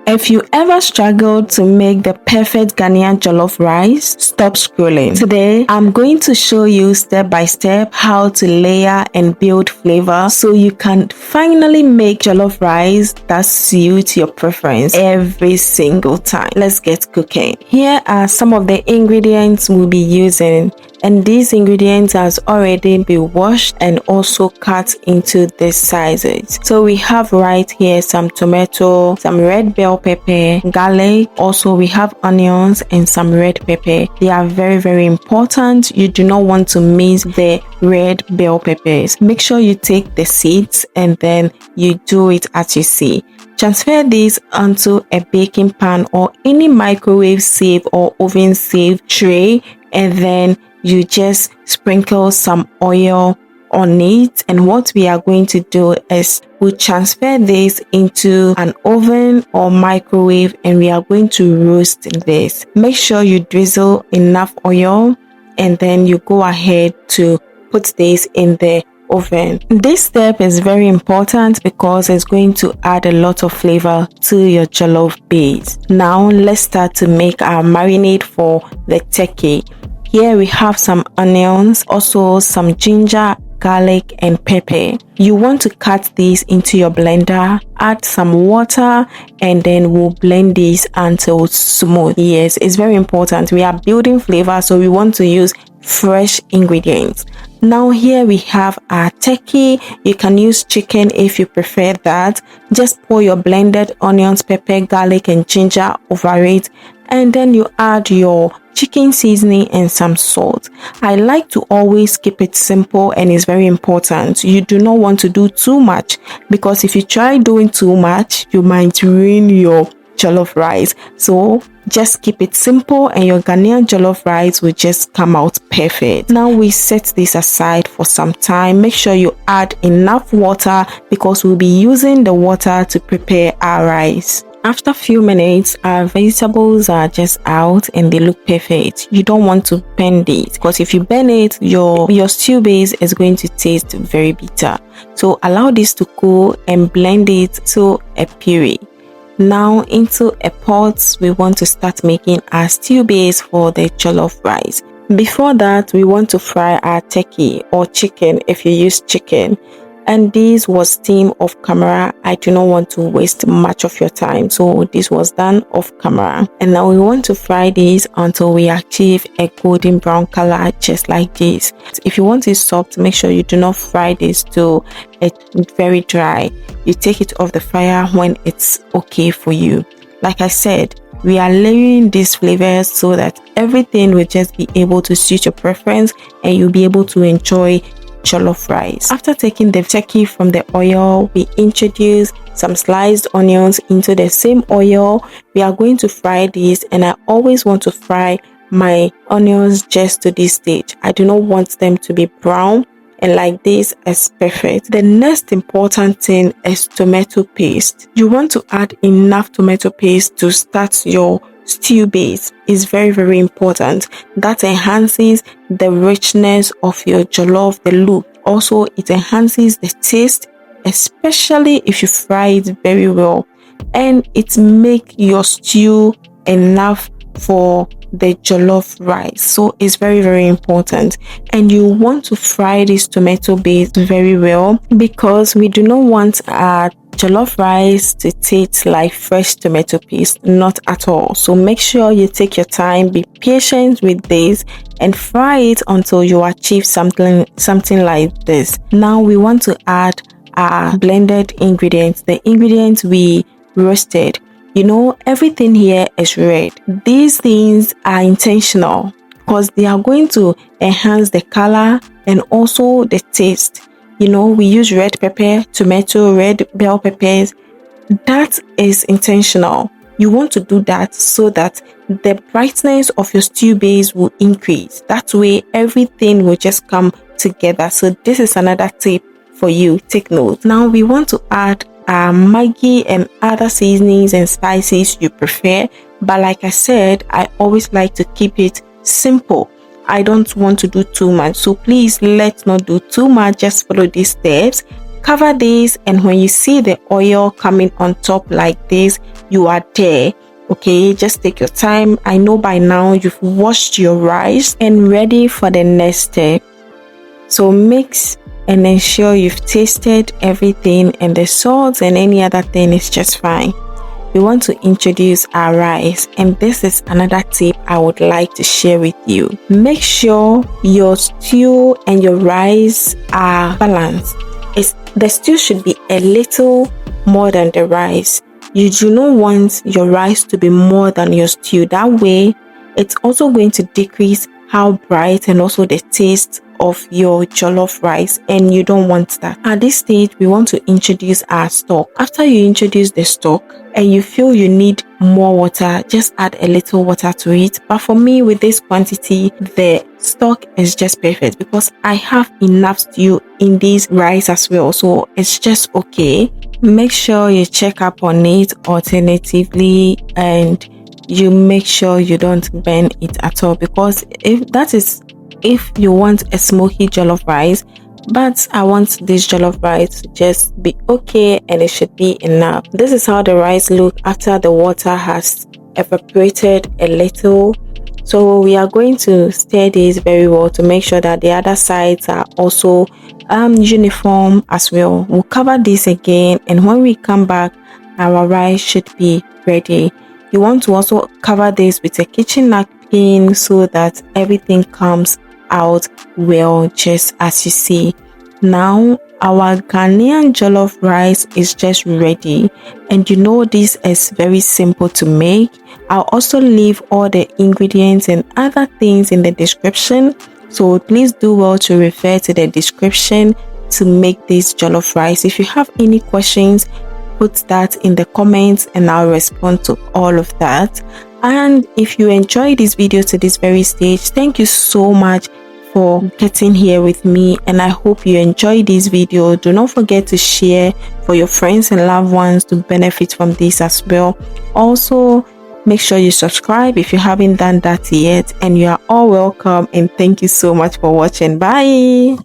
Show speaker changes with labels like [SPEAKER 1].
[SPEAKER 1] If you ever struggled to make the perfect Ghanaian jollof rice, stop scrolling. Today, I'm going to show you step by step how to layer and build flavor so you can finally make jollof rice that suits your preference every single time. Let's get cooking. Here are some of the ingredients we'll be using. And these ingredients has already been washed and also cut into these sizes. So we have right here some tomato, some red bell pepper, garlic. Also we have onions and some red pepper. They are very important. You do not want to miss the red bell peppers. Make sure you take the seeds and then you do it as you see. Transfer this onto a baking pan or any microwave safe or oven safe tray, and then you just sprinkle some oil on it. And what we are going to do is we'll transfer this into an oven or microwave and we are going to roast this. Make sure you drizzle enough oil and then you go ahead to put this in the oven. This step is very important because it's going to add a lot of flavor to your jollof base. Now let's start to make our marinade for the turkey. Here we have some onions, also some ginger, garlic and pepper. You want to cut these into your blender, add some water, and then we'll blend this until smooth. Yes, it's very important. We are building flavor, so we want to use fresh ingredients. Now here we have our turkey. You can use chicken if you prefer that. Just pour your blended onions, pepper, garlic and ginger over it, and then you add your chicken seasoning and some salt. I like to always keep it simple and it's very important. You do not want to do too much because if you try doing too much, you might ruin your jollof rice. So just keep it simple and your Ghanaian jollof rice will just come out perfect. Now we set this aside for some time. Make sure you add enough water because we'll be using the water to prepare our rice. After a few minutes, our vegetables are just out and they look perfect. You don't want to burn it because if you burn it, your stew base is going to taste very bitter. So allow this to cool and blend it to a puree. Now into a pot, we want to start making our stew base for the jollof rice. Before that, we want to fry our turkey or chicken if you use chicken. And this was steamed off camera. I do not want to waste much of your time, so this was done off camera. And now we want to fry this until we achieve a golden brown color, just like this. If you want it soft, make sure you do not fry this to very dry. You take it off the fire when it's okay for you. Like I said, we are layering these flavors so that everything will just be able to suit your preference and you'll be able to enjoy jollof rice. After taking the turkey from the oil, we introduce some sliced onions into the same oil. We are going to fry this, and I always want to fry my onions just to this stage. I do not want them to be brown, and like this is perfect. The next important thing is tomato paste. You want to add enough tomato paste to start your stew base. Is very important. That enhances the richness of your jollof, the look. Also it enhances the taste, especially if you fry it very well, and it make your stew enough for the jollof rice. So it's very important, and you want to fry this tomato base very well because we do not want our jollof rice to taste like fresh tomato paste, not at all. So make sure you take your time, be patient with this, and fry it until you achieve something like this. Now we want to add our blended ingredients, the ingredients we roasted. You know, everything here is red. These things are intentional because they are going to enhance the color and also the taste. You know, we use red pepper, tomato, red bell peppers. That is intentional. You want to do that so that the brightness of your stew base will increase. That way, everything will just come together. So this is another tip for you. Take note. Now we want to add Maggi and other seasonings and spices you prefer. But like I said, I always like to keep it simple. I don't want to do too much, so please let's not do too much. Just follow these steps cover this, and when you see the oil coming on top like this, you are there. Okay, just take your time. I know by now you've washed your rice and ready for the next step. So mix and ensure you've tasted everything, and the salt and any other thing is just fine. We want to introduce our rice, and this is another tip I would like to share with you. Make sure your stew and your rice are balanced. The stew should be a little more than the rice. You do not want your rice to be more than your stew. That way, it's also going to decrease how bright and also the taste of your jollof rice, and you don't want that. At this stage, we want to introduce our stock. After you introduce the stock and you feel you need more water, just add a little water to it. But for me, with this quantity, the stock is just perfect because I have enough stew in this rice as well, so it's just okay. Make sure you check up on it alternatively, and you make sure you don't burn it at all, because if you want a smoky jollof rice, but I want this jollof rice to just be okay and it should be enough. This is how the rice look after the water has evaporated a little. So we are going to stir this very well to make sure that the other sides are also uniform as well. We'll cover this again, and when we come back, our rice should be ready. You want to also cover this with a kitchen napkin so that everything comes out well, just as you see. Now our Ghanaian jollof rice is just ready, and you know this is very simple to make. I'll also leave all the ingredients and other things in the description, so please do well to refer to the description to make this jollof rice. If you have any questions, put that in the comments and I'll respond to all of that. And if you enjoyed this video to this very stage, thank you so much for getting here with me, and I hope you enjoyed this video. Do not forget to share for your friends and loved ones to benefit from this as well. Also, make sure you subscribe if you haven't done that yet, and you are all welcome, and thank you so much for watching. Bye.